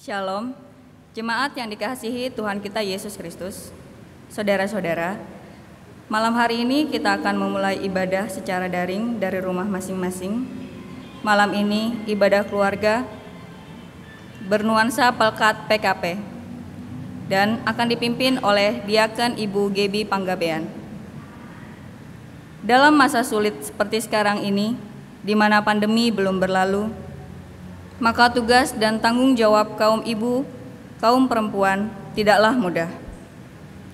Shalom, jemaat yang dikasihi Tuhan kita Yesus Kristus. Saudara-saudara, malam hari ini kita akan memulai ibadah secara daring dari rumah masing-masing. Malam ini ibadah keluarga bernuansa Pelkat PKP dan akan dipimpin oleh Diaken Ibu Gebi Panggabean. Dalam masa sulit seperti sekarang ini, di mana pandemi belum berlalu, maka tugas dan tanggung jawab kaum ibu, kaum perempuan tidaklah mudah.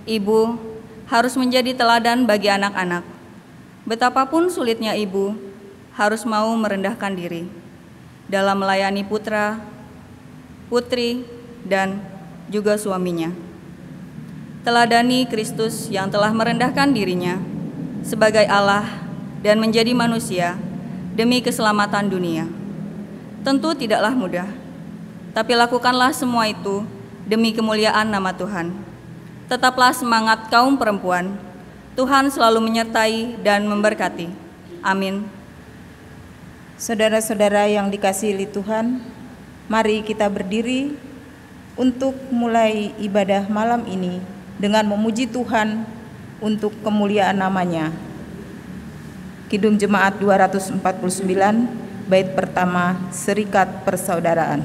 Ibu harus menjadi teladan bagi anak-anak. Betapapun sulitnya ibu, harus mau merendahkan diri dalam melayani putra, putri, dan juga suaminya. Teladani Kristus yang telah merendahkan dirinya sebagai Allah dan menjadi manusia demi keselamatan dunia. Tentu tidaklah mudah, tapi lakukanlah semua itu demi kemuliaan nama Tuhan. Tetaplah semangat kaum perempuan. Tuhan selalu menyertai dan memberkati. Amin. Saudara-saudara yang dikasihi Tuhan, mari kita berdiri untuk mulai ibadah malam ini dengan memuji Tuhan untuk kemuliaan namanya. Kidung Jemaat 249, bait pertama, Serikat Persaudaraan.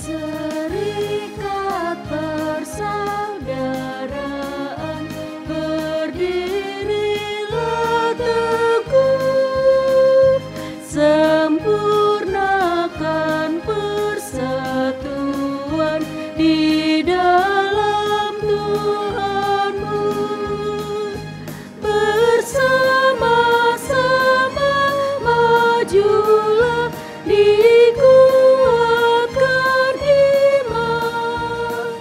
Serikat persaudaraan, berdirilah teguh, sempurnakan persatuan di dalam Tuhanmu. Bersama-sama majulah, dikuatkan iman,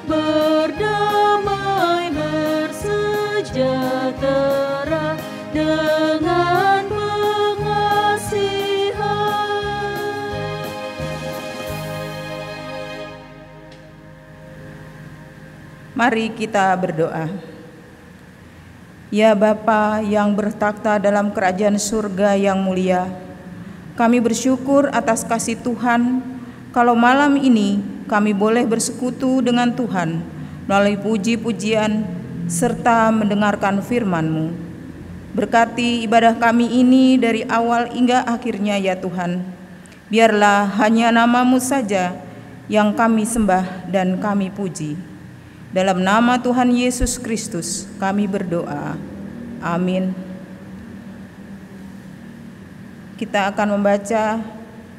berdamai bersejahtera dengan pengasihan. Mari kita berdoa. Ya Bapa yang bertakhta dalam kerajaan surga yang mulia, kami bersyukur atas kasih Tuhan kalau malam ini kami boleh bersekutu dengan Tuhan melalui puji-pujian serta mendengarkan firman-Mu. Berkati ibadah kami ini dari awal hingga akhirnya ya Tuhan. Biarlah hanya nama-Mu saja yang kami sembah dan kami puji. Dalam nama Tuhan Yesus Kristus kami berdoa. Amin. Kita akan membaca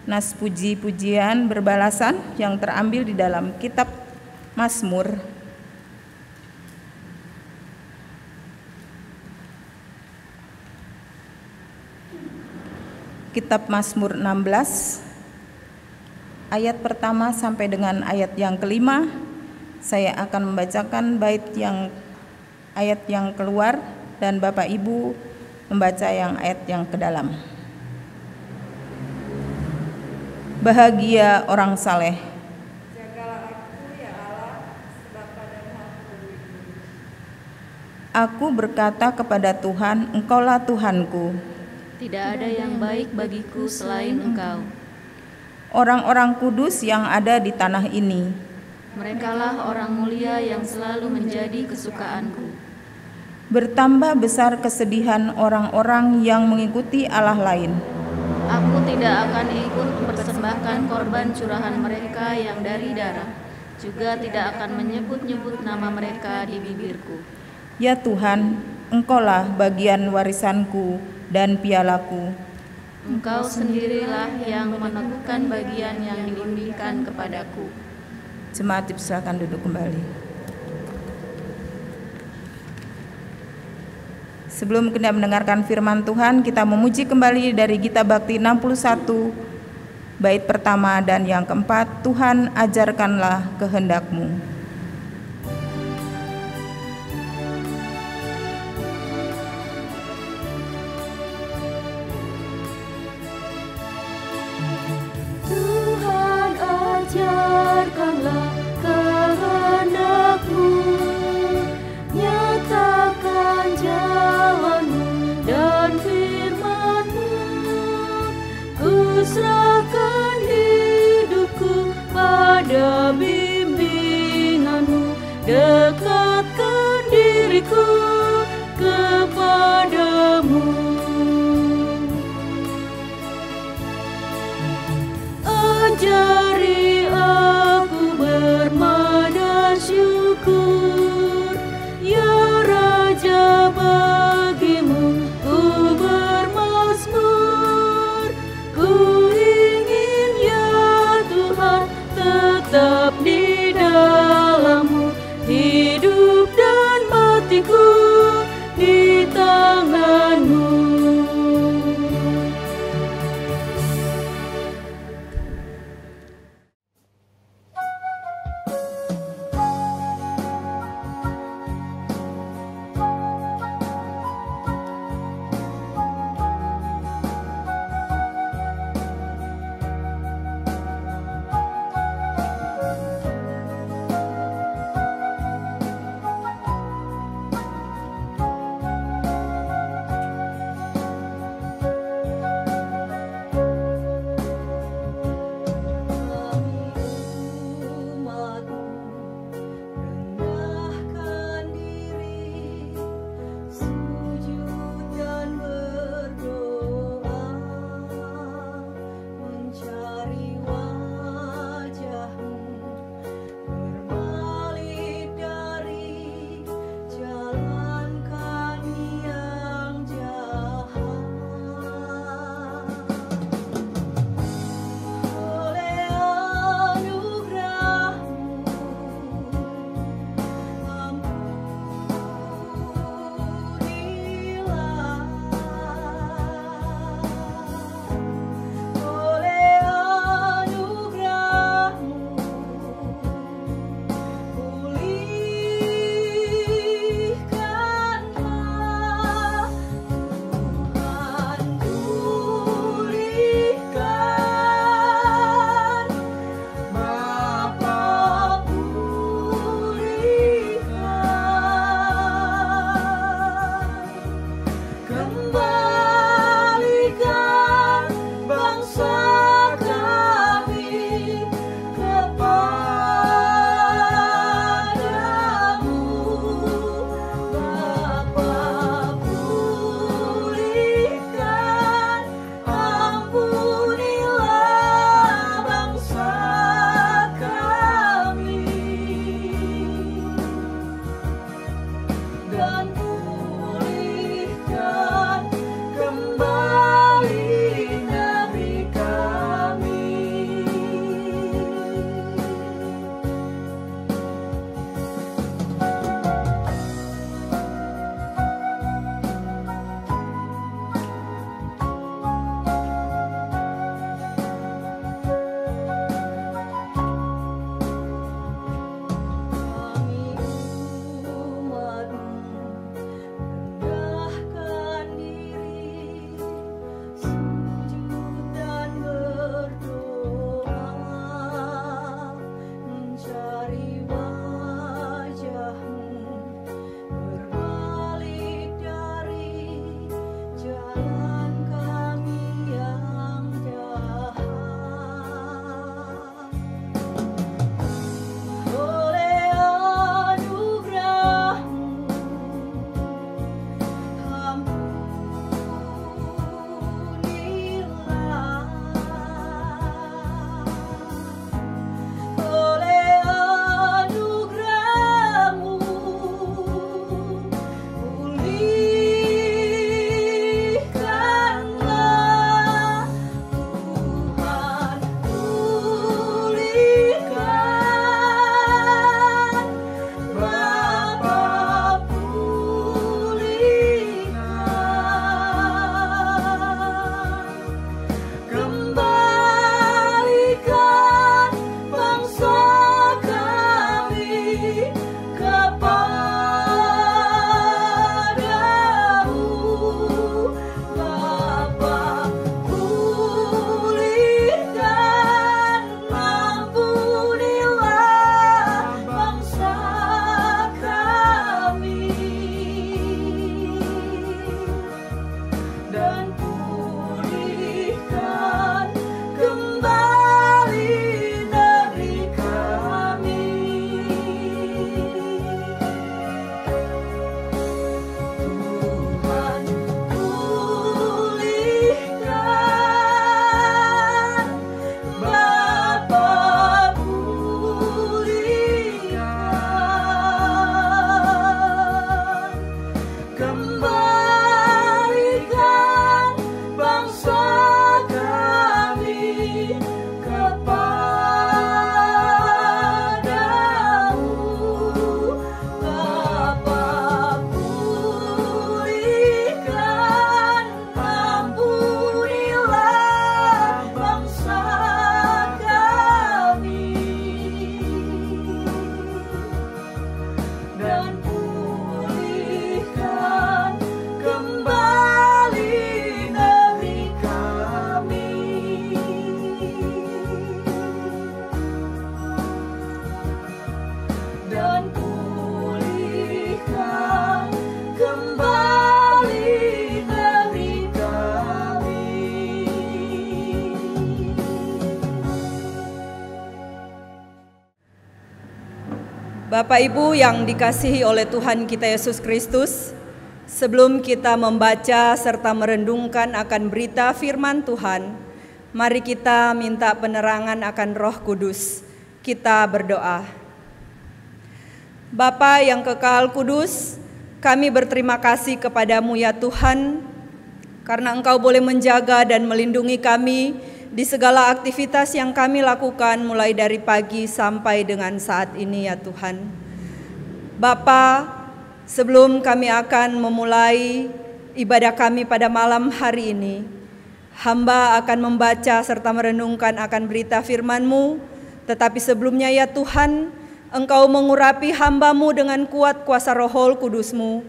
nas puji-pujian berbalasan yang terambil di dalam kitab Mazmur. Kitab Mazmur 16 ayat pertama sampai dengan ayat yang kelima. Saya akan membacakan ayat yang keluar dan Bapak Ibu membaca ayat yang ke dalam. Bahagia orang saleh. Jagalah aku ya Allah, sebab padamu aku berlindung. Aku berkata kepada Tuhan, Engkaulah Tuhanku. Tidak ada yang baik bagiku selain Engkau. Orang-orang kudus yang ada di tanah ini, Merekalah orang mulia yang selalu menjadi kesukaanku. bertambah besar kesedihan orang-orang yang mengikuti Allah lain. Aku tidak akan ikut mempersembahkan korban curahan mereka yang dari darah, juga tidak akan menyebut-nyebut nama mereka di bibirku. Ya Tuhan, Engkaulah bagian warisanku dan pialaku. Engkau sendirilah yang menentukan bagian yang diundikan kepadaku. Jemaat silakan duduk kembali. Sebelum kita mendengarkan firman Tuhan, kita memuji kembali dari Gita Bakti 61, bait pertama dan yang keempat, Tuhan ajarkanlah kehendak-Mu. Tuhan ajarkanlah kehendak-Mu. serahkan hidupku pada bimbinganmu, dekatkan diriku kepadamu. Ajari aku bermana syukur, ya Raja, bagimu ku bermazmur. Ku ingin ya Tuhan tetap di dalam-Mu, hidup dan matiku Bapak Ibu yang dikasihi oleh Tuhan kita Yesus Kristus, sebelum kita membaca serta merenungkan akan berita firman Tuhan, mari kita minta penerangan akan Roh Kudus. Kita berdoa. Bapa yang kekal kudus, kami berterima kasih kepadamu ya Tuhan, karena Engkau boleh menjaga dan melindungi kami di segala aktivitas yang kami lakukan mulai dari pagi sampai dengan saat ini ya Tuhan. Bapa, sebelum kami akan memulai ibadah kami pada malam hari ini, hamba akan membaca serta merenungkan akan berita firman-Mu, tetapi sebelumnya ya Tuhan, Engkau mengurapi hamba-Mu dengan kuat kuasa Roh Kudus-Mu,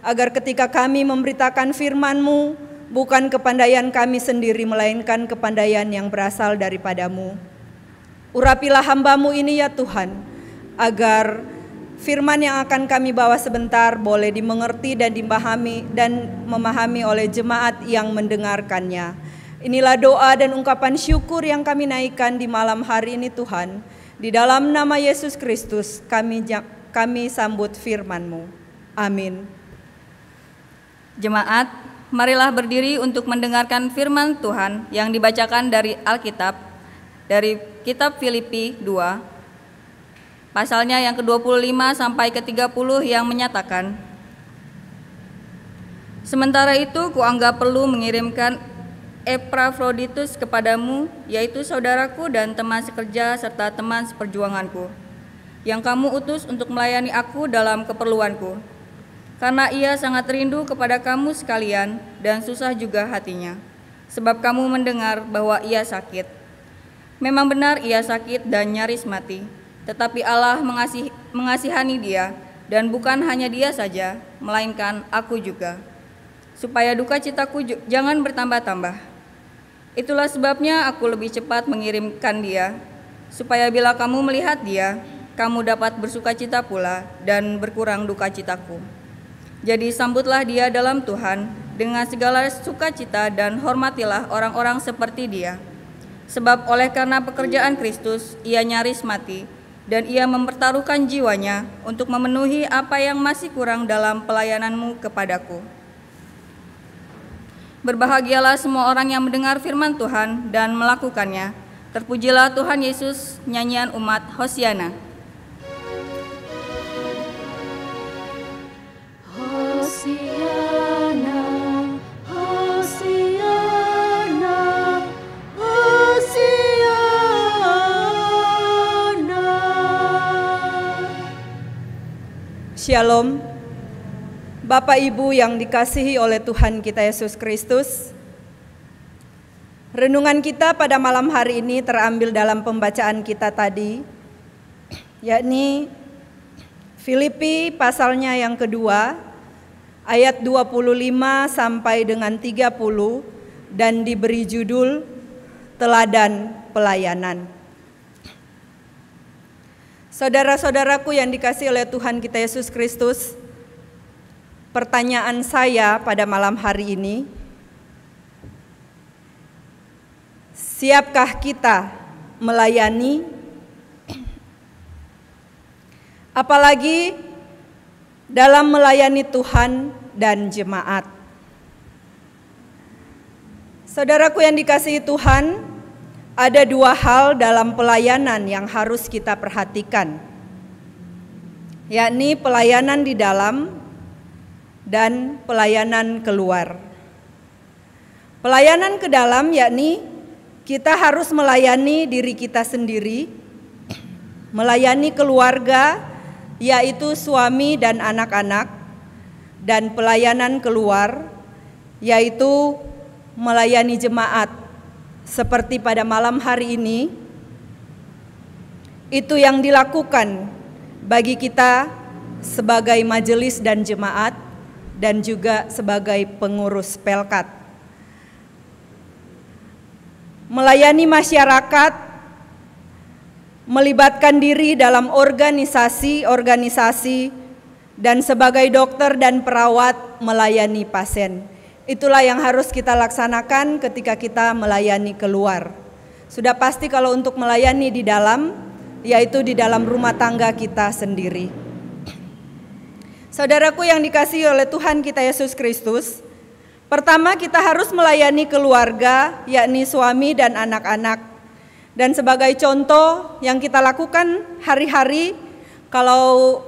agar ketika kami memberitakan firman-Mu, bukan kepandaian kami sendiri, melainkan kepandaian yang berasal daripadamu. Urapilah hamba-Mu ini ya Tuhan, agar firman yang akan kami bawa sebentar boleh dimengerti dan memahami oleh jemaat yang mendengarkannya. Inilah doa dan ungkapan syukur yang kami naikkan di malam hari ini Tuhan. Di dalam nama Yesus Kristus kami sambut firman-Mu. Amin. Jemaat, marilah berdiri untuk mendengarkan firman Tuhan yang dibacakan dari Alkitab, dari kitab Filipi 2, pasalnya yang ke-25 sampai ke-30 yang menyatakan, sementara itu kuanggap perlu mengirimkan Epafroditus kepadamu, yaitu saudaraku dan teman sekerja serta teman seperjuanganku, yang kamu utus untuk melayani aku dalam keperluanku. Karena ia sangat rindu kepada kamu sekalian dan susah juga hatinya, sebab kamu mendengar bahwa ia sakit. Memang benar ia sakit dan nyaris mati, tetapi Allah mengasihani dia, dan bukan hanya dia saja, melainkan aku juga, supaya duka citaku jangan bertambah-tambah. Itulah sebabnya aku lebih cepat mengirimkan dia, supaya bila kamu melihat dia, kamu dapat bersuka cita pula dan berkurang duka citaku. Jadi sambutlah dia dalam Tuhan dengan segala sukacita dan hormatilah orang-orang seperti dia. Sebab oleh karena pekerjaan Kristus ia nyaris mati dan ia mempertaruhkan jiwanya untuk memenuhi apa yang masih kurang dalam pelayananmu kepadaku. Berbahagialah semua orang yang mendengar firman Tuhan dan melakukannya. Terpujilah Tuhan Yesus. Nyanyian umat Hosiana. Hosiana, Hosiana, Hosiana. Shalom. Bapak Ibu yang dikasihi oleh Tuhan kita Yesus Kristus, renungan kita pada malam hari ini terambil dalam pembacaan kita tadi, yakni Filipi pasalnya yang kedua, ayat 25 sampai dengan 30, dan diberi judul Teladan Pelayanan. Saudara-saudaraku yang dikasihi oleh Tuhan kita Yesus Kristus, pertanyaan saya pada malam hari ini, siapkah kita melayani? Apalagi dalam melayani Tuhan dan jemaat. Saudaraku yang dikasihi Tuhan, ada dua hal dalam pelayanan yang harus kita perhatikan, yakni pelayanan di dalam dan pelayanan keluar. Pelayanan ke dalam yakni kita harus melayani diri kita sendiri, melayani keluarga yaitu suami dan anak-anak, dan pelayanan keluar yaitu melayani jemaat seperti pada malam hari ini. Itu yang dilakukan bagi kita sebagai majelis dan jemaat, dan juga sebagai pengurus Pelkat. Melayani masyarakat, melibatkan diri dalam organisasi-organisasi, dan sebagai dokter dan perawat melayani pasien. Itulah yang harus kita laksanakan ketika kita melayani keluar. Sudah pasti kalau untuk melayani di dalam, yaitu di dalam rumah tangga kita sendiri. Saudaraku yang dikasihi oleh Tuhan kita Yesus Kristus, pertama kita harus melayani keluarga, yakni suami dan anak-anak. Dan sebagai contoh yang kita lakukan hari-hari, kalau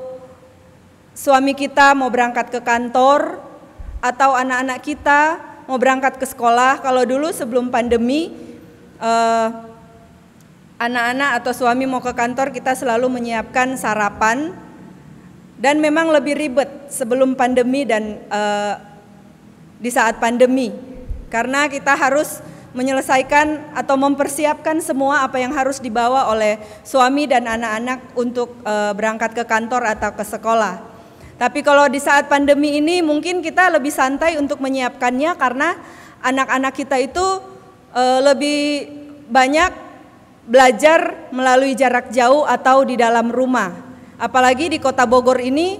suami kita mau berangkat ke kantor atau anak-anak kita mau berangkat ke sekolah, kalau dulu sebelum pandemi anak-anak atau suami mau ke kantor, kita selalu menyiapkan sarapan. Dan memang lebih ribet sebelum pandemi dan di saat pandemi, karena kita harus menyelesaikan atau mempersiapkan semua apa yang harus dibawa oleh suami dan anak-anak untuk berangkat ke kantor atau ke sekolah. Tapi kalau di saat pandemi ini mungkin kita lebih santai untuk menyiapkannya, karena anak-anak kita itu lebih banyak belajar melalui jarak jauh atau di dalam rumah. Apalagi di Kota Bogor ini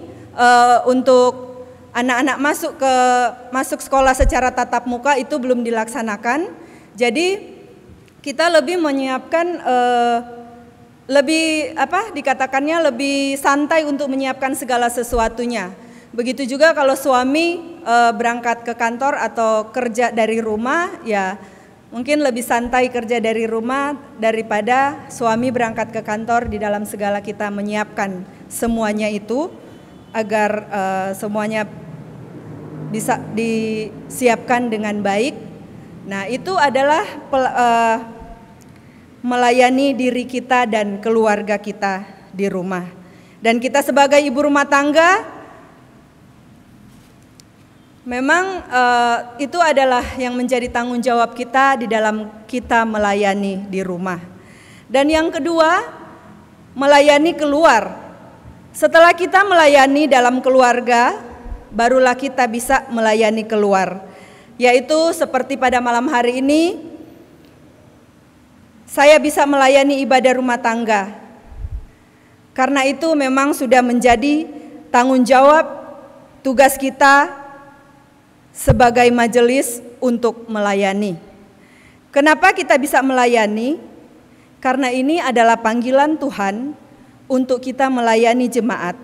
untuk anak-anak masuk sekolah secara tatap muka itu belum dilaksanakan. Jadi kita lebih menyiapkan lebih santai untuk menyiapkan segala sesuatunya. Begitu juga kalau suami berangkat ke kantor atau kerja dari rumah, ya mungkin lebih santai kerja dari rumah daripada suami berangkat ke kantor. Di dalam segala kita menyiapkan semuanya itu agar semuanya bisa disiapkan dengan baik. Nah, itu adalah melayani diri kita dan keluarga kita di rumah. Dan kita sebagai ibu rumah tangga, memang itu adalah yang menjadi tanggung jawab kita di dalam kita melayani di rumah. Dan yang kedua, melayani keluar. Setelah kita melayani dalam keluarga, barulah kita bisa melayani keluar. Yaitu seperti pada malam hari ini, saya bisa melayani ibadah rumah tangga. Karena itu memang sudah menjadi tanggung jawab tugas kita sebagai majelis untuk melayani. Kenapa kita bisa melayani? Karena ini adalah panggilan Tuhan untuk kita melayani jemaat.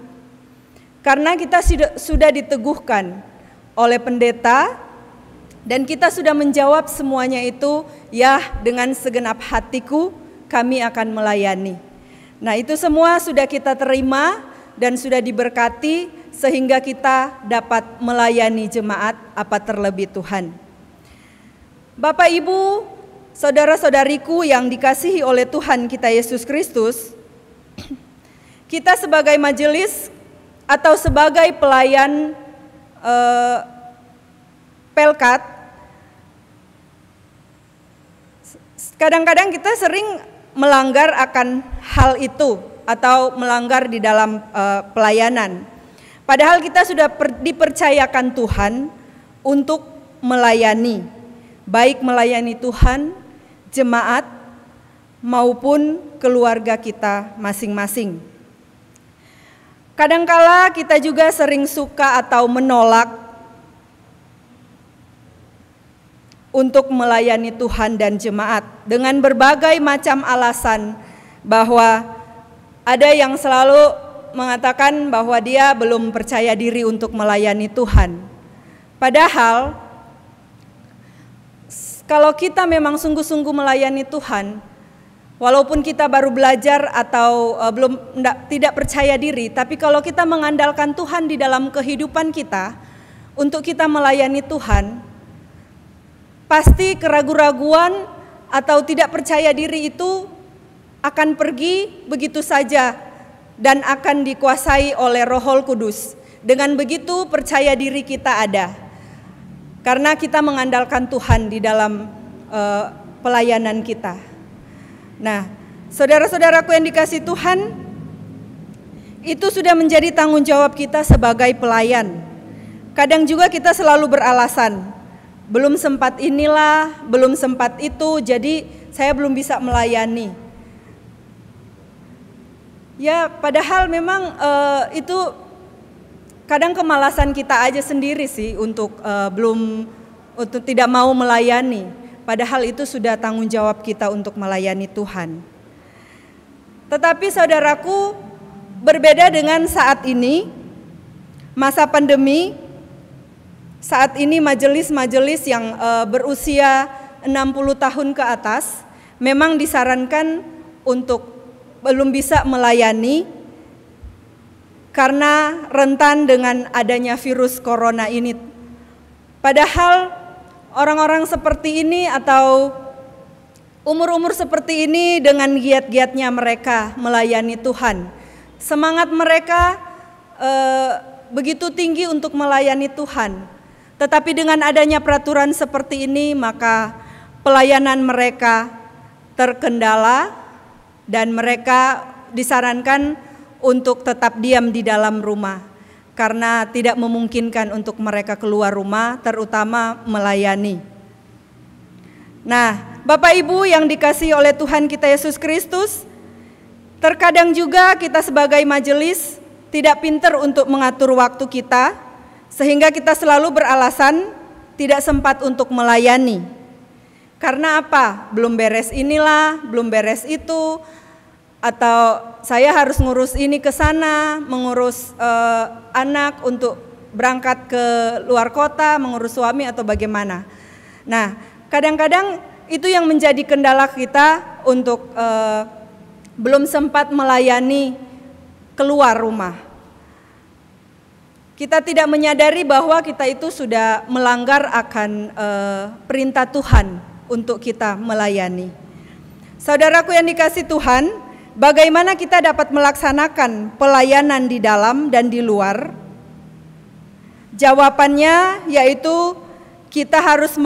Karena kita sudah diteguhkan oleh pendeta dan kita sudah menjawab semuanya itu, ya dengan segenap hatiku kami akan melayani. Nah, itu semua sudah kita terima dan sudah diberkati sehingga kita dapat melayani jemaat apa terlebih Tuhan. Bapak Ibu, saudara-saudariku yang dikasihi oleh Tuhan kita Yesus Kristus, kita sebagai majelis atau sebagai pelayan Pelkat, kadang-kadang kita sering melanggar akan hal itu atau melanggar di dalam pelayanan. Padahal kita sudah dipercayakan Tuhan untuk melayani, baik melayani Tuhan, jemaat, maupun keluarga kita masing-masing. Kadangkala kita juga sering suka atau menolak untuk melayani Tuhan dan jemaat dengan berbagai macam alasan, bahwa ada yang selalu mengatakan bahwa dia belum percaya diri untuk melayani Tuhan. Padahal kalau kita memang sungguh-sungguh melayani Tuhan, walaupun kita baru belajar atau tidak percaya diri, tapi kalau kita mengandalkan Tuhan di dalam kehidupan kita untuk kita melayani Tuhan, pasti keraguan-raguan atau tidak percaya diri itu akan pergi begitu saja dan akan dikuasai oleh Roh Kudus. Dengan begitu percaya diri kita ada, karena kita mengandalkan Tuhan di dalam pelayanan kita. Nah, saudara-saudaraku yang dikasihi Tuhan, itu sudah menjadi tanggung jawab kita sebagai pelayan. Kadang juga kita selalu beralasan, belum sempat inilah, belum sempat itu, jadi saya belum bisa melayani. Ya, padahal memang itu kadang kemalasan kita aja sendiri sih untuk untuk tidak mau melayani. Padahal itu sudah tanggung jawab kita untuk melayani Tuhan. Tetapi saudaraku, berbeda dengan saat ini, masa pandemi, saat ini majelis-majelis yang berusia 60 tahun ke atas memang disarankan untuk belum bisa melayani karena rentan dengan adanya virus corona ini. Padahal orang-orang seperti ini atau umur-umur seperti ini dengan giat-giatnya mereka melayani Tuhan, semangat mereka begitu tinggi untuk melayani Tuhan. Tetapi dengan adanya peraturan seperti ini, maka pelayanan mereka terkendala dan mereka disarankan untuk tetap diam di dalam rumah karena tidak memungkinkan untuk mereka keluar rumah, terutama melayani. Nah, Bapak Ibu yang dikasihi oleh Tuhan kita Yesus Kristus, terkadang juga kita sebagai majelis tidak pintar untuk mengatur waktu kita, sehingga kita selalu beralasan tidak sempat untuk melayani. Karena apa? Belum beres inilah, belum beres itu, atau saya harus ngurus ini ke sana, mengurus anak untuk berangkat ke luar kota, mengurus suami atau bagaimana. Nah, kadang-kadang itu yang menjadi kendala kita untuk belum sempat melayani keluar rumah. Kita tidak menyadari bahwa kita itu sudah melanggar akan perintah Tuhan untuk kita melayani. Saudaraku yang dikasihi Tuhan, bagaimana kita dapat melaksanakan pelayanan di dalam dan di luar? Jawabannya yaitu kita harus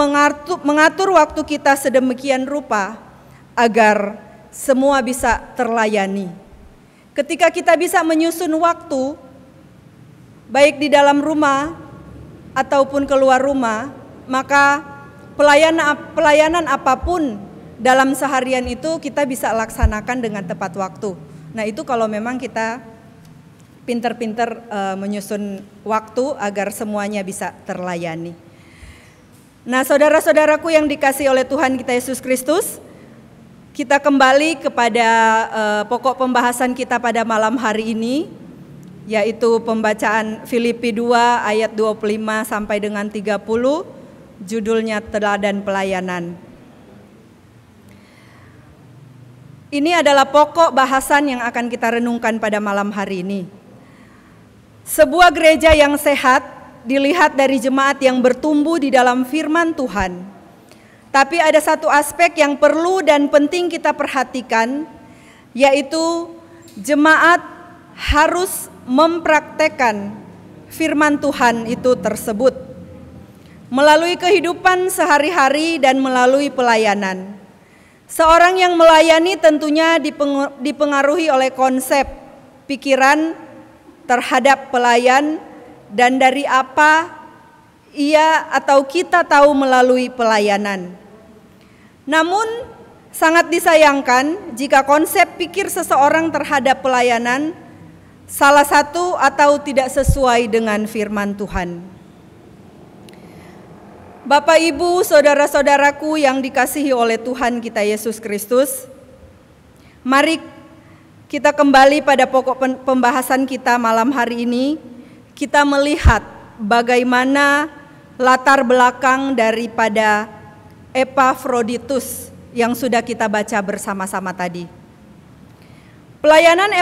mengatur waktu kita sedemikian rupa agar semua bisa terlayani. Ketika kita bisa menyusun waktu, baik di dalam rumah ataupun keluar rumah, maka pelayanan apapun dalam seharian itu kita bisa laksanakan dengan tepat waktu. Nah, itu kalau memang kita pintar-pintar menyusun waktu agar semuanya bisa terlayani. Nah, saudara-saudaraku yang dikasihi oleh Tuhan kita Yesus Kristus, kita kembali kepada pokok pembahasan kita pada malam hari ini, yaitu pembacaan Filipi 2 ayat 25 sampai dengan 30, judulnya Teladan Pelayanan. Ini adalah pokok bahasan yang akan kita renungkan pada malam hari ini. Sebuah gereja yang sehat dilihat dari jemaat yang bertumbuh di dalam firman Tuhan. Tapi ada satu aspek yang perlu dan penting kita perhatikan, yaitu jemaat harus mempraktekkan firman Tuhan itu tersebut melalui kehidupan sehari-hari dan melalui pelayanan. Seorang yang melayani tentunya dipengaruhi oleh konsep pikiran terhadap pelayan dan dari apa ia atau kita tahu melalui pelayanan. Namun sangat disayangkan jika konsep pikir seseorang terhadap pelayanan salah satu atau tidak sesuai dengan firman Tuhan. Bapak, Ibu, saudara-saudaraku yang dikasihi oleh Tuhan kita Yesus Kristus, mari kita kembali pada pokok pembahasan kita malam hari ini. Kita melihat bagaimana latar belakang daripada Epafroditus yang sudah kita baca bersama-sama tadi. Pelayanan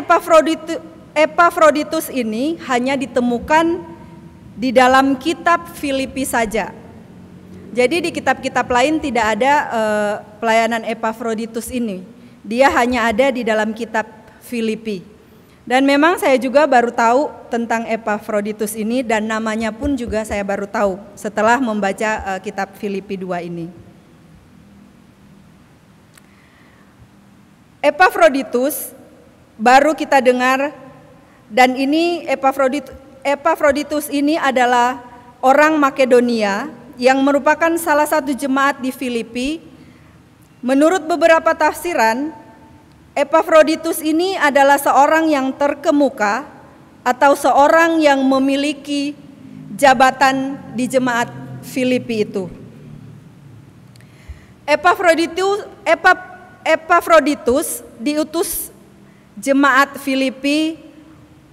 Epafroditus ini hanya ditemukan di dalam kitab Filipi saja. Jadi di kitab-kitab lain tidak ada pelayanan Epafroditus ini. Dia hanya ada di dalam kitab Filipi. Dan memang saya juga baru tahu tentang Epafroditus ini dan namanya pun juga saya baru tahu setelah membaca kitab Filipi 2 ini. Epafroditus baru kita dengar, dan ini Epafroditus ini adalah orang Makedonia yang merupakan salah satu jemaat di Filipi. Menurut beberapa tafsiran, Epafroditus ini adalah seorang yang terkemuka atau seorang yang memiliki jabatan di jemaat Filipi itu. Epafroditus diutus jemaat Filipi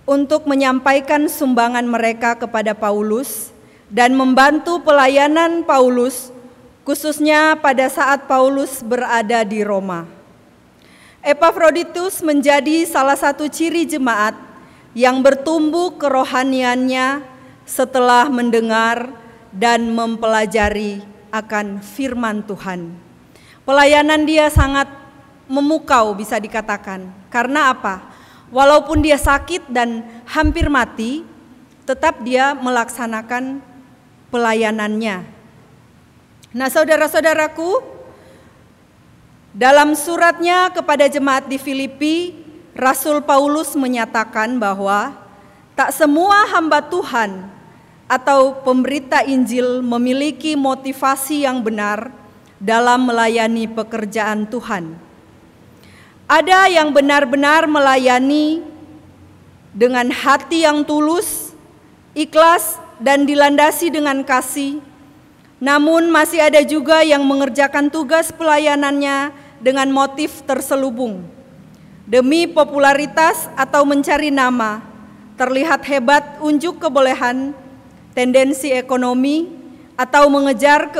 untuk menyampaikan sumbangan mereka kepada Paulus dan membantu pelayanan Paulus, khususnya pada saat Paulus berada di Roma. Epafroditus menjadi salah satu ciri jemaat yang bertumbuh kerohaniannya setelah mendengar dan mempelajari akan firman Tuhan. Pelayanan dia sangat memukau, bisa dikatakan. Karena apa? Walaupun dia sakit dan hampir mati, tetap dia melaksanakan pelayanannya. Nah, saudara-saudaraku, dalam suratnya kepada jemaat di Filipi, Rasul Paulus menyatakan bahwa tak semua hamba Tuhan atau pemberita Injil memiliki motivasi yang benar dalam melayani pekerjaan Tuhan. Ada yang benar-benar melayani dengan hati yang tulus, ikhlas, dan dilandasi dengan kasih. Namun masih ada juga yang mengerjakan tugas pelayanannya dengan motif terselubung. Demi popularitas atau mencari nama, terlihat hebat, unjuk kebolehan, tendensi ekonomi, atau mengejar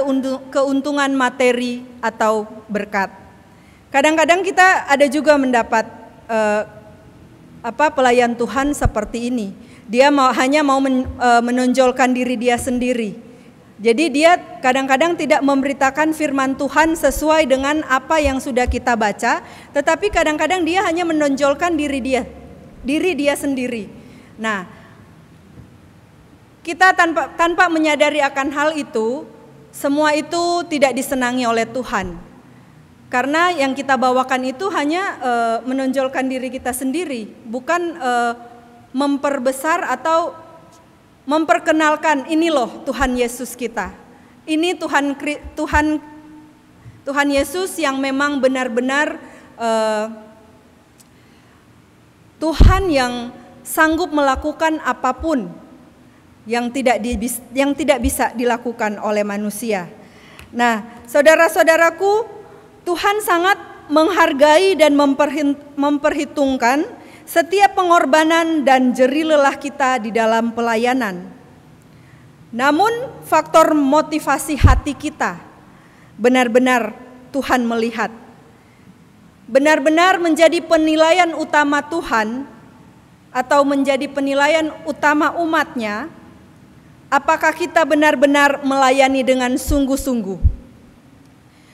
keuntungan materi atau berkat. Kadang-kadang kita ada juga mendapat pelayan Tuhan seperti ini. Dia hanya mau menonjolkan diri dia sendiri. Jadi dia kadang-kadang tidak memberitakan firman Tuhan sesuai dengan apa yang sudah kita baca, tetapi kadang-kadang dia hanya menonjolkan diri dia sendiri. Nah, kita tanpa menyadari akan hal itu, semua itu tidak disenangi oleh Tuhan. Karena yang kita bawakan itu hanya menonjolkan diri kita sendiri, bukan memperbesar atau memperkenalkan ini loh Tuhan Yesus kita. Ini Tuhan Yesus yang memang benar-benar Tuhan yang sanggup melakukan apapun yang tidak bisa dilakukan oleh manusia. Nah, saudara-saudaraku, Tuhan sangat menghargai dan memperhitungkan setiap pengorbanan dan jerih lelah kita di dalam pelayanan. Namun faktor motivasi hati kita benar-benar Tuhan melihat. Benar-benar menjadi penilaian utama Tuhan atau menjadi penilaian utama umatnya, apakah kita benar-benar melayani dengan sungguh-sungguh.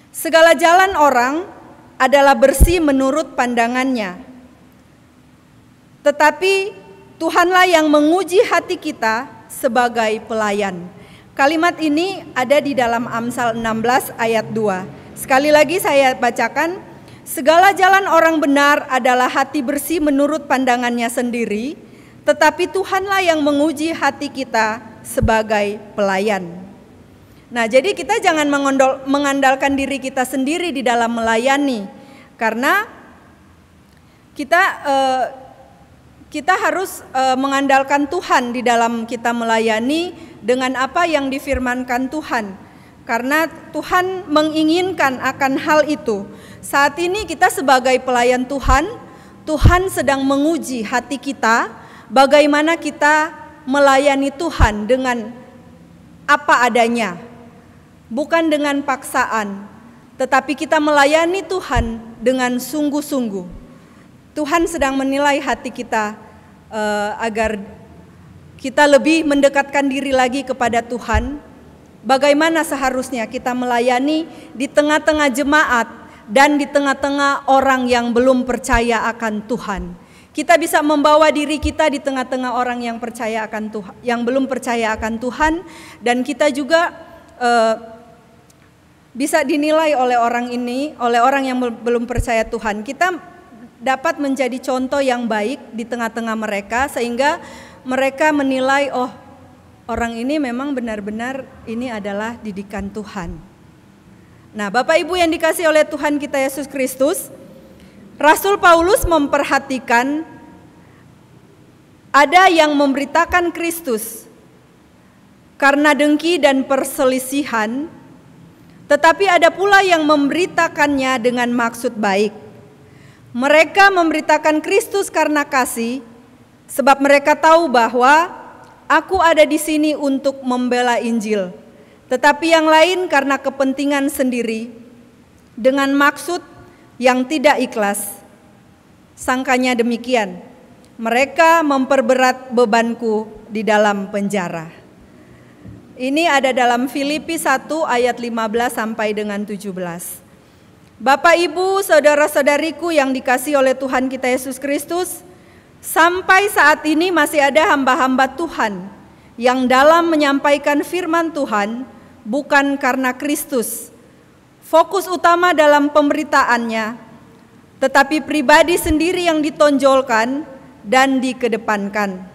Segala jalan orang adalah bersih menurut pandangannya. Tetapi Tuhanlah yang menguji hati kita sebagai pelayan. Kalimat ini ada di dalam Amsal 16 ayat 2. Sekali lagi saya bacakan. Segala jalan orang benar adalah hati bersih menurut pandangannya sendiri, tetapi Tuhanlah yang menguji hati kita sebagai pelayan. Nah, jadi kita jangan mengandalkan diri kita sendiri di dalam melayani, karena kita harus mengandalkan Tuhan di dalam kita melayani dengan apa yang difirmankan Tuhan, karena Tuhan menginginkan akan hal itu. Saat ini kita sebagai pelayan Tuhan, Tuhan sedang menguji hati kita, bagaimana kita melayani Tuhan dengan apa adanya. Bukan dengan paksaan, tetapi kita melayani Tuhan dengan sungguh-sungguh. Tuhan sedang menilai hati kita agar kita lebih mendekatkan diri lagi kepada Tuhan. Bagaimana seharusnya kita melayani di tengah-tengah jemaat dan di tengah-tengah orang yang belum percaya akan Tuhan. Kita bisa membawa diri kita di tengah-tengah orang yang percaya akan Tuhan, yang belum percaya akan Tuhan, dan kita juga bisa dinilai oleh orang yang belum percaya Tuhan. Kita dapat menjadi contoh yang baik di tengah-tengah mereka, sehingga mereka menilai, oh, orang ini memang benar-benar ini adalah didikan Tuhan. Nah, Bapak Ibu yang dikasihi oleh Tuhan kita Yesus Kristus, Rasul Paulus memperhatikan ada yang memberitakan Kristus karena dengki dan perselisihan, tetapi ada pula yang memberitakannya dengan maksud baik. Mereka memberitakan Kristus karena kasih, sebab mereka tahu bahwa aku ada di sini untuk membela Injil. Tetapi yang lain karena kepentingan sendiri, dengan maksud yang tidak ikhlas. Sangkanya demikian, mereka memperberat bebanku di dalam penjara. Ini ada dalam Filipi 1 ayat 15 sampai dengan 17. Bapak, Ibu, saudara-saudariku yang dikasihi oleh Tuhan kita Yesus Kristus, sampai saat ini masih ada hamba-hamba Tuhan yang dalam menyampaikan firman Tuhan bukan karena Kristus. Fokus utama dalam pemberitaannya, tetapi pribadi sendiri yang ditonjolkan dan dikedepankan.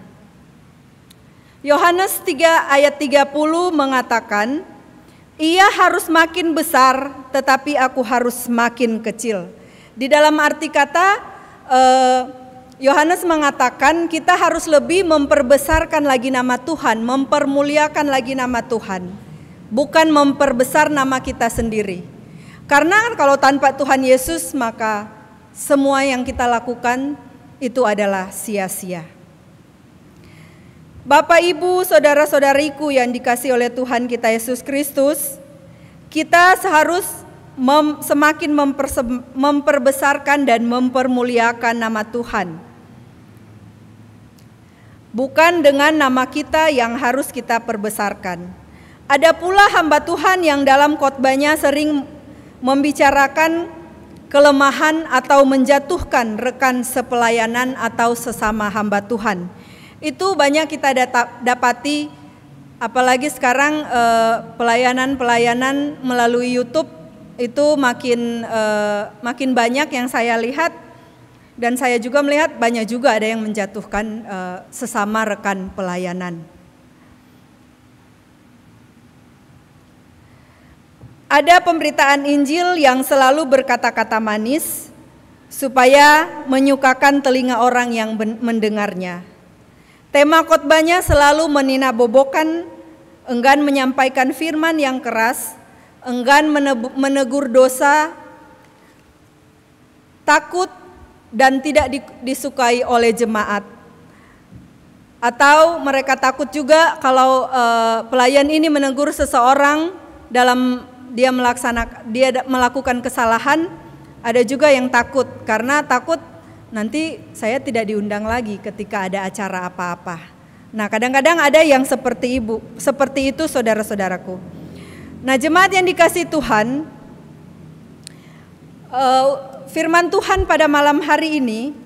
Yohanes 3 ayat 30 mengatakan, ia harus makin besar tetapi aku harus makin kecil. Di dalam arti kata, Yohanes mengatakan kita harus lebih memperbesarkan lagi nama Tuhan, mempermuliakan lagi nama Tuhan, bukan memperbesar nama kita sendiri. Karena kalau tanpa Tuhan Yesus maka semua yang kita lakukan itu adalah sia-sia. Bapak, Ibu, saudara-saudariku yang dikasihi oleh Tuhan kita Yesus Kristus, kita seharus semakin memperbesarkan dan mempermuliakan nama Tuhan. Bukan dengan nama kita yang harus kita perbesarkan. Ada pula hamba Tuhan yang dalam khotbahnya sering membicarakan kelemahan atau menjatuhkan rekan sepelayanan atau sesama hamba Tuhan. Itu banyak kita dapati, apalagi sekarang pelayanan melalui YouTube itu makin banyak yang saya lihat, dan saya juga melihat banyak juga ada yang menjatuhkan sesama rekan pelayanan. Ada pemberitaan Injil yang selalu berkata-kata manis supaya menyukakan telinga orang yang mendengarnya. Tema khotbahnya selalu meninabobokan, enggan menyampaikan firman yang keras, enggan menegur dosa, takut dan tidak disukai oleh jemaat. Atau mereka takut juga kalau pelayan ini menegur seseorang dalam dia melakukan kesalahan, ada juga yang takut karena takut nanti saya tidak diundang lagi ketika ada acara apa-apa. Nah, kadang-kadang ada yang seperti itu saudara-saudaraku. Nah, jemaat yang dikasihi Tuhan, firman Tuhan pada malam hari ini,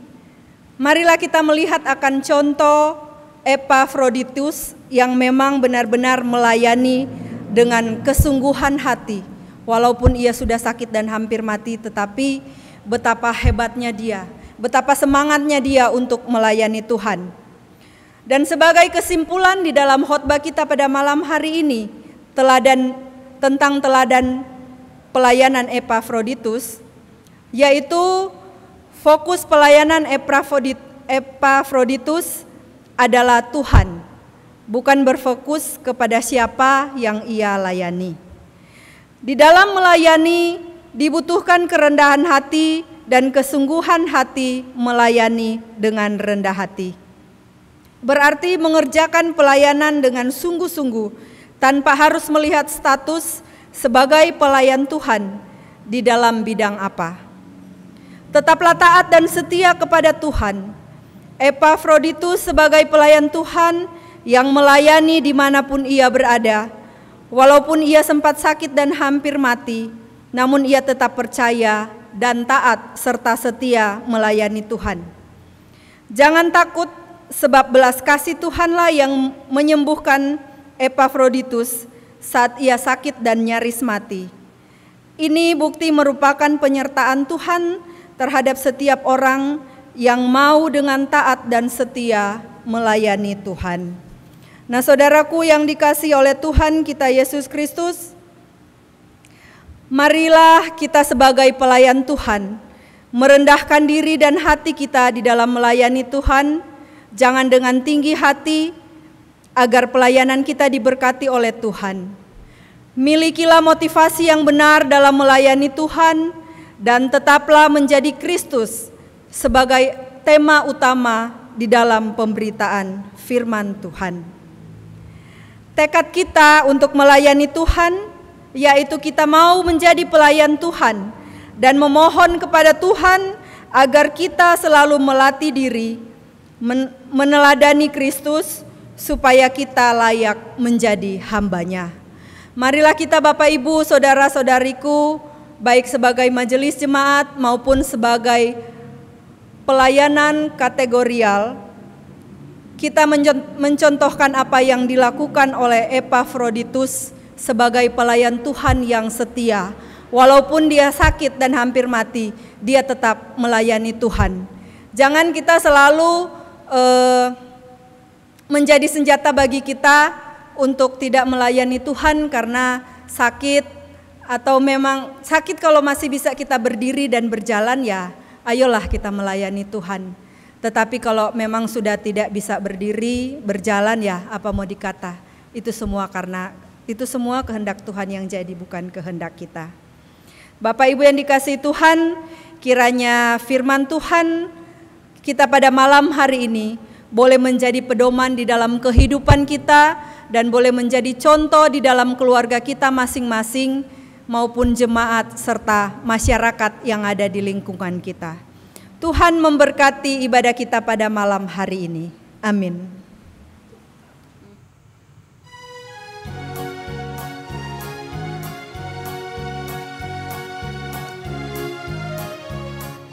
marilah kita melihat akan contoh Epafroditus yang memang benar-benar melayani dengan kesungguhan hati. Walaupun ia sudah sakit dan hampir mati, tetapi betapa hebatnya dia, betapa semangatnya dia untuk melayani Tuhan. Dan sebagai kesimpulan di dalam khotbah kita pada malam hari ini, tentang teladan pelayanan Epafroditus, yaitu fokus pelayanan Epafroditus adalah Tuhan, bukan berfokus kepada siapa yang ia layani. Di dalam melayani dibutuhkan kerendahan hati dan kesungguhan hati melayani dengan rendah hati. Berarti mengerjakan pelayanan dengan sungguh-sungguh tanpa harus melihat status sebagai pelayan Tuhan di dalam bidang apa. Tetaplah taat dan setia kepada Tuhan. Epafroditus sebagai pelayan Tuhan yang melayani dimanapun ia berada, walaupun ia sempat sakit dan hampir mati, namun ia tetap percaya dan taat serta setia melayani Tuhan. Jangan takut, sebab belas kasih Tuhanlah yang menyembuhkan Epafroditus saat ia sakit dan nyaris mati. Ini bukti merupakan penyertaan Tuhan terhadap setiap orang yang mau dengan taat dan setia melayani Tuhan. Nah, saudaraku yang dikasihi oleh Tuhan kita Yesus Kristus, marilah kita sebagai pelayan Tuhan merendahkan diri dan hati kita di dalam melayani Tuhan, jangan dengan tinggi hati, agar pelayanan kita diberkati oleh Tuhan. Milikilah motivasi yang benar dalam melayani Tuhan dan tetaplah menjadi Kristus sebagai tema utama di dalam pemberitaan firman Tuhan. Tekad kita untuk melayani Tuhan, yaitu kita mau menjadi pelayan Tuhan dan memohon kepada Tuhan agar kita selalu melatih diri, meneladani Kristus, supaya kita layak menjadi hamba-Nya. Marilah kita Bapak Ibu, saudara-saudariku, baik sebagai majelis jemaat maupun sebagai pelayanan kategorial, kita mencontohkan apa yang dilakukan oleh Epafroditus sebagai pelayan Tuhan yang setia. Walaupun dia sakit dan hampir mati, dia tetap melayani Tuhan. Jangan kita selalu menjadi senjata bagi kita untuk tidak melayani Tuhan karena sakit, atau memang sakit kalau masih bisa kita berdiri dan berjalan, ya ayolah kita melayani Tuhan. Tetapi kalau memang sudah tidak bisa berdiri, berjalan, ya apa mau dikata, itu semua kehendak Tuhan yang jadi, bukan kehendak kita. Bapak Ibu yang dikasihi Tuhan, kiranya firman Tuhan kita pada malam hari ini boleh menjadi pedoman di dalam kehidupan kita dan boleh menjadi contoh di dalam keluarga kita masing-masing maupun jemaat serta masyarakat yang ada di lingkungan kita. Tuhan memberkati ibadah kita pada malam hari ini. Amin.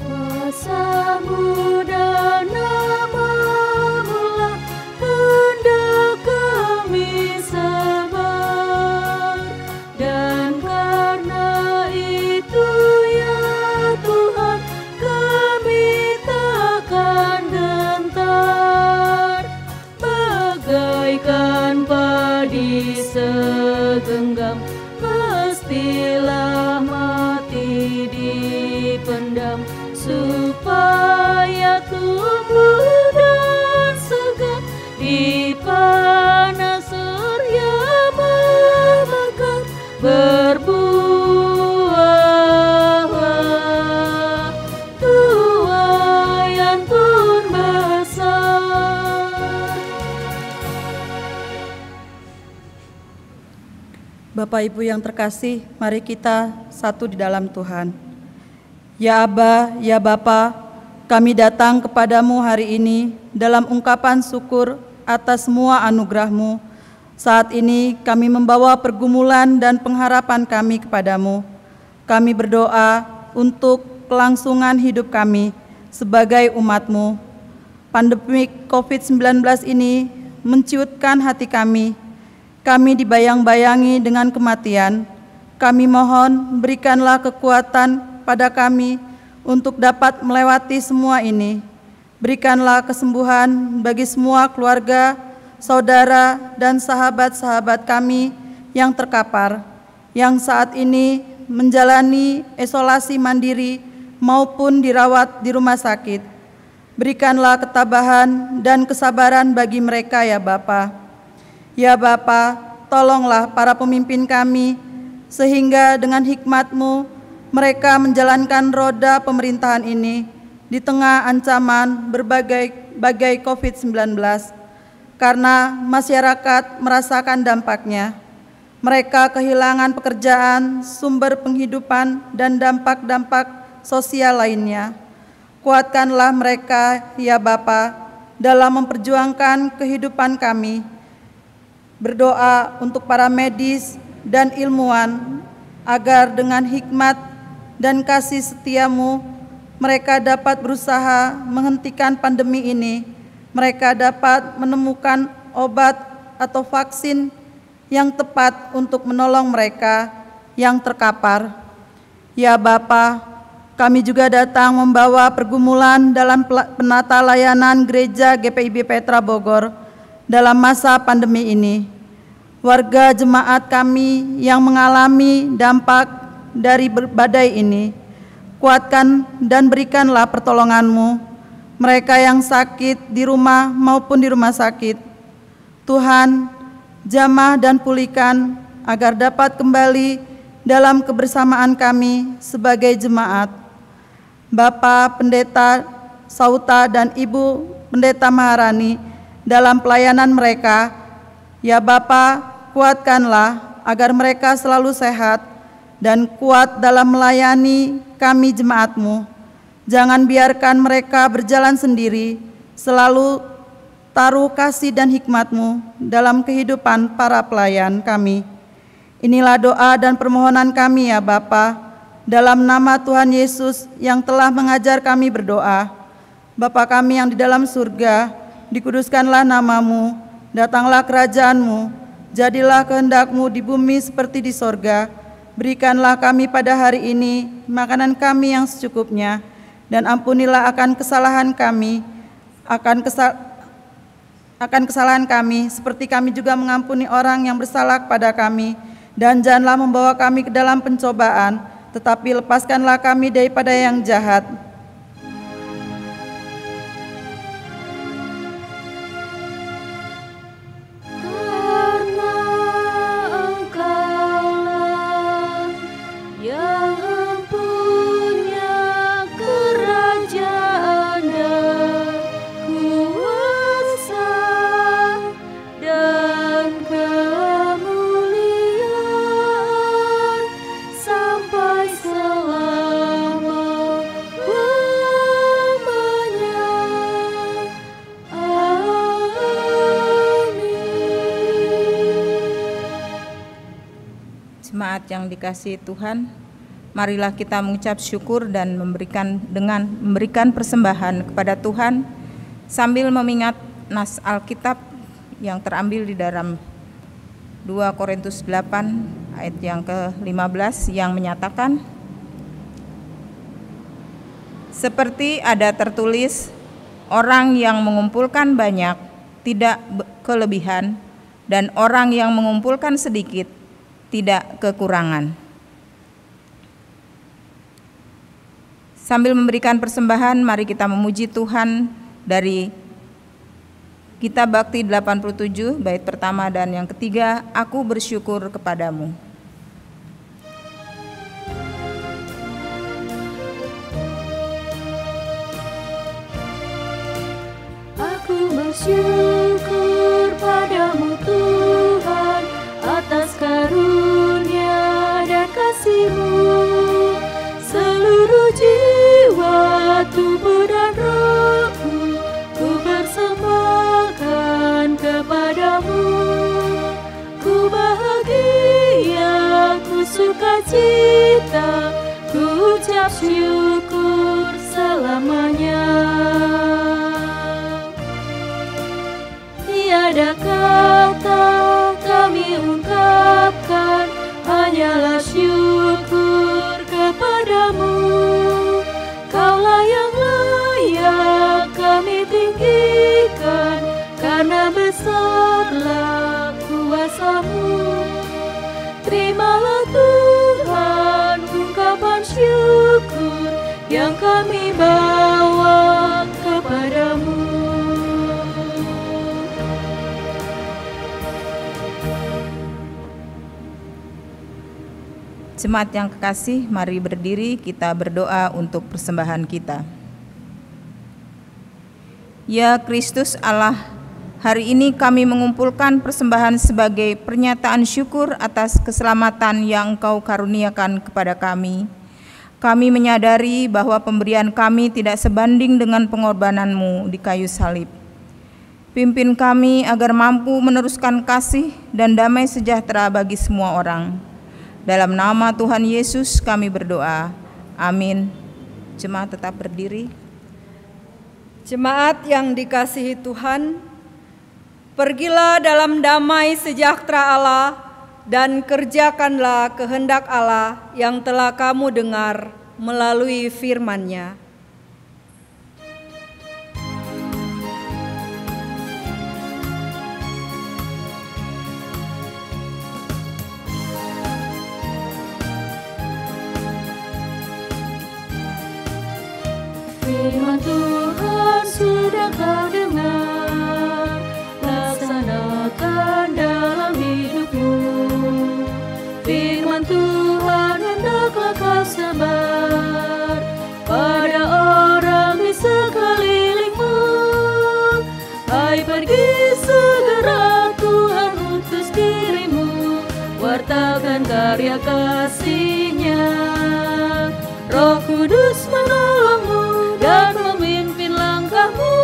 Kuasa-Mu dan nama-Mu-lah hendak kami sembah, dan karena itu ya Tuhan kami takkan gentar, bagaikan padi segenggam mestilah mati dipendam, supaya tumbuh dan segar di panas surya memekar, berbuah tuaian pun besar. Bapak Ibu yang terkasih, mari kita satu di dalam Tuhan. Ya Aba, ya Bapa, kami datang kepadamu hari ini dalam ungkapan syukur atas semua anugerah-Mu. Saat ini kami membawa pergumulan dan pengharapan kami kepadamu. Kami berdoa untuk kelangsungan hidup kami sebagai umat-Mu. Pandemi COVID-19 ini menciutkan hati kami. Kami dibayang-bayangi dengan kematian. Kami mohon berikanlah kekuatan pada kami untuk dapat melewati semua ini. Berikanlah kesembuhan bagi semua keluarga, saudara, dan sahabat-sahabat kami yang terkapar, yang saat ini menjalani isolasi mandiri maupun dirawat di rumah sakit. Berikanlah ketabahan dan kesabaran bagi mereka ya Bapa. Ya Bapa, tolonglah para pemimpin kami, sehingga dengan hikmat-Mu mereka menjalankan roda pemerintahan ini di tengah ancaman berbagai COVID-19, karena masyarakat merasakan dampaknya. Mereka kehilangan pekerjaan, sumber penghidupan, dan dampak-dampak sosial lainnya. Kuatkanlah mereka, ya Bapa, dalam memperjuangkan kehidupan kami. Berdoa untuk para medis dan ilmuwan, agar dengan hikmat dan kasih setia-Mu, mereka dapat berusaha menghentikan pandemi ini. Mereka dapat menemukan obat atau vaksin yang tepat untuk menolong mereka yang terkapar. Ya Bapa, kami juga datang membawa pergumulan dalam penata layanan Gereja GPIB Petra Bogor dalam masa pandemi ini. Warga jemaat kami yang mengalami dampak dari badai ini, kuatkan dan berikanlah pertolongan-Mu, mereka yang sakit di rumah maupun di rumah sakit. Tuhan, jamah dan pulihkan agar dapat kembali dalam kebersamaan kami sebagai jemaat. Bapa Pendeta Sauta dan Ibu Pendeta Maharani dalam pelayanan mereka. Ya Bapa, kuatkanlah agar mereka selalu sehat dan kuat dalam melayani kami jemaat-Mu. Jangan biarkan mereka berjalan sendiri, selalu taruh kasih dan hikmat-Mu dalam kehidupan para pelayan kami. Inilah doa dan permohonan kami ya Bapa, dalam nama Tuhan Yesus yang telah mengajar kami berdoa. Bapa kami yang di dalam surga, dikuduskanlah nama-Mu, datanglah kerajaan-Mu, jadilah kehendak-Mu di bumi seperti di sorga. Berikanlah kami pada hari ini makanan kami yang secukupnya, dan ampunilah akan kesalahan kami, akan kesalahan kami, seperti kami juga mengampuni orang yang bersalah kepada kami. Dan janganlah membawa kami ke dalam pencobaan, tetapi lepaskanlah kami daripada yang jahat. Jemaat yang dikasihi Tuhan, marilah kita mengucap syukur dan memberikan persembahan kepada Tuhan sambil mengingat nas Alkitab yang terambil di dalam 2 Korintus 8 ayat yang ke-15 yang menyatakan, seperti ada tertulis, orang yang mengumpulkan banyak tidak kelebihan, dan orang yang mengumpulkan sedikit tidak kekurangan. Sambil memberikan persembahan, mari kita memuji Tuhan dari Kitab Bakti 87, bait pertama dan yang ketiga, Aku bersyukur kepadamu. Aku bersyukur padamu Tuhan atas karunia dan kasih-Mu. Seluruh jiwa, tubuh dan rohku ku persembahkan kepadamu. Ku bahagia, ku sukacita, ku ucap syukur selamanya. Tiada kata kami ungkapkan, hanyalah syukur kepadamu. Kaulah yang layak kami tinggikan, karena besarlah kuasa-Mu. Terimalah Tuhan ungkapan syukur yang kami bawa kepadamu. Jemaat yang kekasih, mari berdiri kita berdoa untuk persembahan kita. Ya Kristus Allah, hari ini kami mengumpulkan persembahan sebagai pernyataan syukur atas keselamatan yang Engkau karuniakan kepada kami. Kami menyadari bahwa pemberian kami tidak sebanding dengan pengorbanan-Mu di kayu salib. Pimpin kami agar mampu meneruskan kasih dan damai sejahtera bagi semua orang. Dalam nama Tuhan Yesus kami berdoa. Amin. Jemaat tetap berdiri. Jemaat yang dikasihi Tuhan, pergilah dalam damai sejahtera Allah dan kerjakanlah kehendak Allah yang telah kamu dengar melalui firman-Nya. Firman Tuhan sudah kau dengar, laksanakan dalam hidupmu. Firman Tuhan hendaklah kau sebar pada orang di sekeliling. karya kasih-Nya. Roh Kudus menolongmu dan memimpin langkahmu.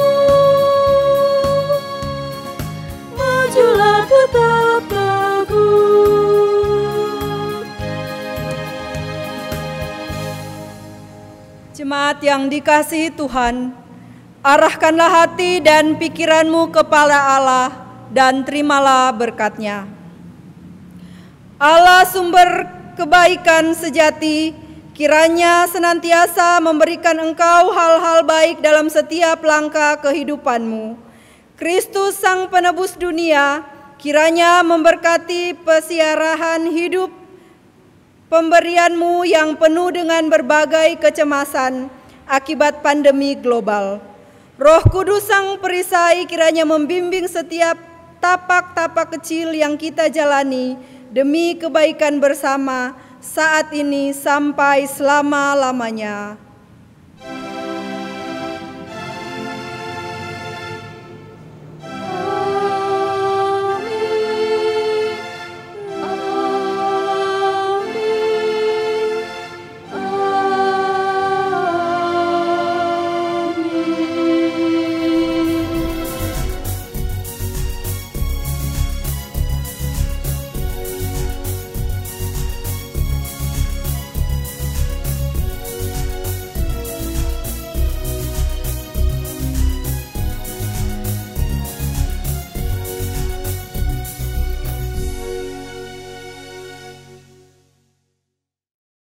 Majulah tetap teguh. Jemaat yang dikasihi Tuhan, arahkanlah hati dan pikiranmu kepada Allah dan terimalah berkat-Nya. Allah sumber kebaikan sejati, kiranya senantiasa memberikan engkau hal-hal baik dalam setiap langkah kehidupanmu. Kristus Sang Penebus dunia, kiranya memberkati pesiarahan hidup pemberianmu yang penuh dengan berbagai kecemasan akibat pandemi global. Roh Kudus Sang Perisai kiranya membimbing setiap tapak-tapak kecil yang kita jalani demi kebaikan bersama saat ini sampai selama-lamanya.